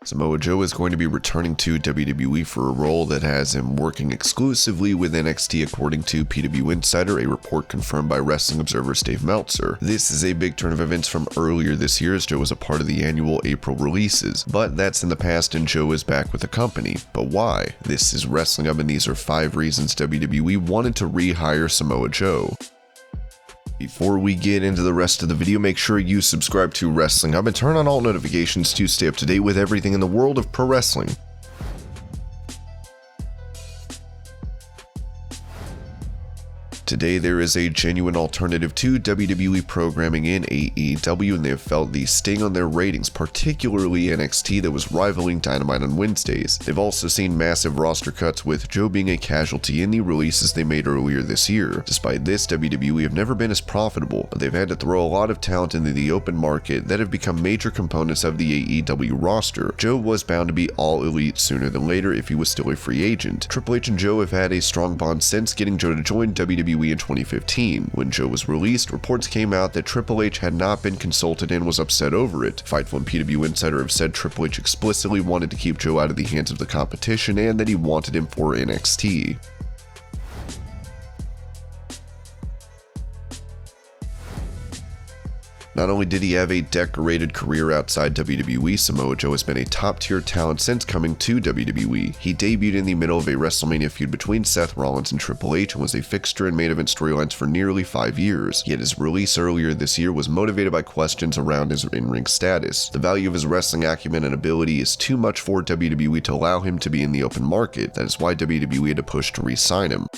Samoa Joe is going to be returning to WWE for a role that has him working exclusively with NXT according to PWInsider, a report confirmed by Wrestling Observer Dave Meltzer. This is a big turn of events from earlier this year as Joe was a part of the annual April releases, but that's in the past and Joe is back with the company. But why? This is Wrestling Up and these are 5 reasons WWE wanted to rehire Samoa Joe. Before we get into the rest of the video, make sure you subscribe to Wrestling Hub and turn on all notifications to stay up to date with everything in the world of pro wrestling. Today there is a genuine alternative to WWE programming in AEW, and they have felt the sting on their ratings, particularly NXT that was rivaling Dynamite on Wednesdays. They've also seen massive roster cuts, with Joe being a casualty in the releases they made earlier this year. Despite this, WWE have never been as profitable, but they've had to throw a lot of talent into the open market that have become major components of the AEW roster. Joe was bound to be all elite sooner than later if he was still a free agent. Triple H and Joe have had a strong bond since getting Joe to join WWE in 2015. When Joe was released, reports came out that Triple H had not been consulted and was upset over it. Fightful and PWInsider have said Triple H explicitly wanted to keep Joe out of the hands of the competition and that he wanted him for NXT. Not only did he have a decorated career outside WWE, Samoa Joe has been a top-tier talent since coming to WWE. He debuted in the middle of a WrestleMania feud between Seth Rollins and Triple H and was a fixture in main event storylines for nearly 5 years. Yet his release earlier this year was motivated by questions around his in-ring status. The value of his wrestling acumen and ability is too much for WWE to allow him to be in the open market. That is why WWE had to push to re-sign him.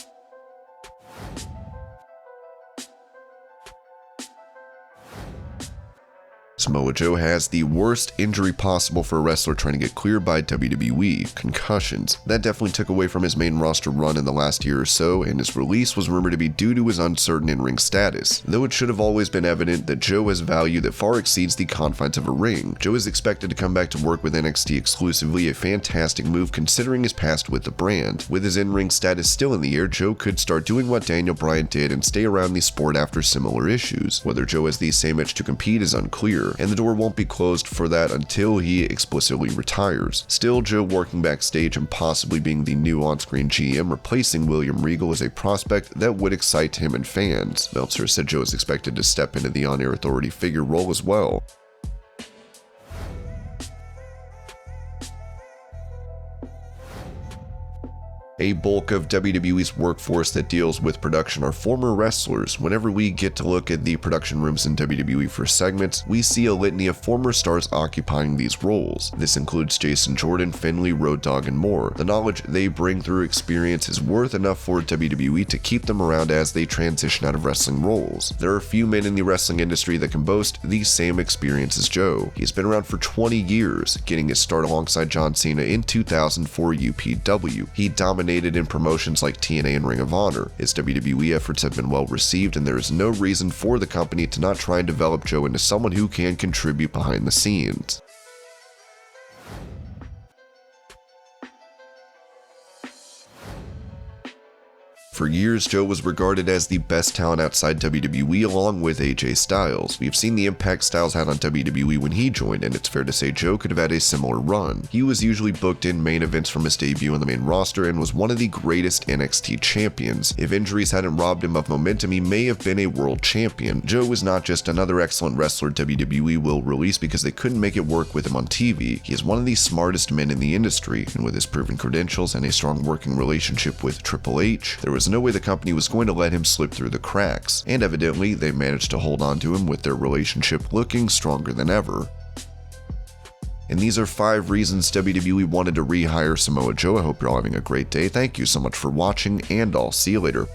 Samoa Joe has the worst injury possible for a wrestler trying to get cleared by WWE: concussions. That definitely took away from his main roster run in the last year or so, and his release was rumored to be due to his uncertain in-ring status. Though it should have always been evident that Joe has value that far exceeds the confines of a ring. Joe is expected to come back to work with NXT exclusively, a fantastic move considering his past with the brand. With his in-ring status still in the air, Joe could start doing what Daniel Bryan did and stay around the sport after similar issues. Whether Joe has the same itch to compete is unclear, and the door won't be closed for that until he explicitly retires. Still, Joe working backstage and possibly being the new on-screen GM replacing William Regal is a prospect that would excite him and fans. Meltzer said Joe is expected to step into the on-air authority figure role as well. A bulk of WWE's workforce that deals with production are former wrestlers. Whenever we get to look at the production rooms in WWE for segments, we see a litany of former stars occupying these roles. This includes Jason Jordan, Finlay, Road Dogg, and more. The knowledge they bring through experience is worth enough for WWE to keep them around as they transition out of wrestling roles. There are few men in the wrestling industry that can boast the same experience as Joe. He's been around for 20 years, getting his start alongside John Cena in 2000 for UPW. He dominated in promotions like TNA and Ring of Honor. His WWE efforts have been well received, and there is no reason for the company to not try and develop Joe into someone who can contribute behind the scenes. For years, Joe was regarded as the best talent outside WWE along with AJ Styles. We've seen the impact Styles had on WWE when he joined, and it's fair to say Joe could have had a similar run. He was usually booked in main events from his debut on the main roster and was one of the greatest NXT champions. If injuries hadn't robbed him of momentum, he may have been a world champion. Joe was not just another excellent wrestler WWE will release because they couldn't make it work with him on TV. He is one of the smartest men in the industry, and with his proven credentials and a strong working relationship with Triple H, there was no way the company was going to let him slip through the cracks, and evidently they managed to hold on to him with their relationship looking stronger than ever. And these are 5 reasons WWE wanted to rehire Samoa Joe. I hope you're all having a great day. Thank you so much for watching, and I'll see you later.